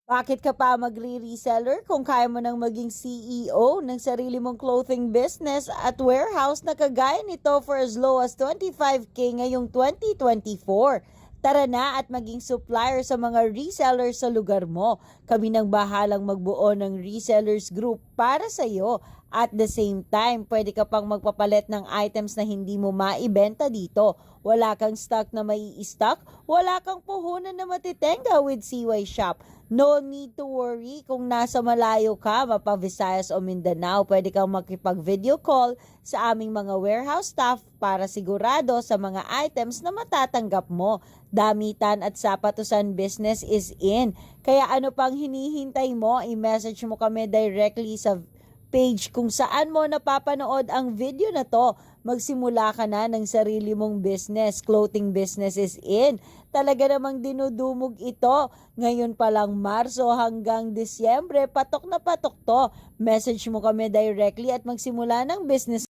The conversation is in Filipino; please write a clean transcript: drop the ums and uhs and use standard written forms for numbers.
Bakit ka pa magre-reseller kung kaya mo nang maging CEO ng sarili mong clothing business at warehouse na kagaya nito for as low as 25K ngayong 2024? Tara na at maging supplier sa mga resellers sa lugar mo. Kami nang bahalang magbuo ng resellers group para sa iyo. At the same time, pwede ka pang magpapalit ng items na hindi mo maibenta dito. Wala kang stock na mai-stock, wala kang puhunan na matitenga with CY Shop. No need to worry kung nasa malayo ka, mapa Visayas o Mindanao, pwede kang makipag-video call sa aming mga warehouse staff para sigurado sa mga items na matatanggap mo. Damitan at sapatusan business is in. Kaya ano pang hinihintay mo? I-message mo kami directly sa page kung saan mo napapanood ang video na to. Magsimula ka na ng sarili mong business. Clothing business is in. Talaga namang dinudumog ito. Ngayon pa lang Marso hanggang Disyembre, patok na patok to. Message mo kami directly at magsimula ng business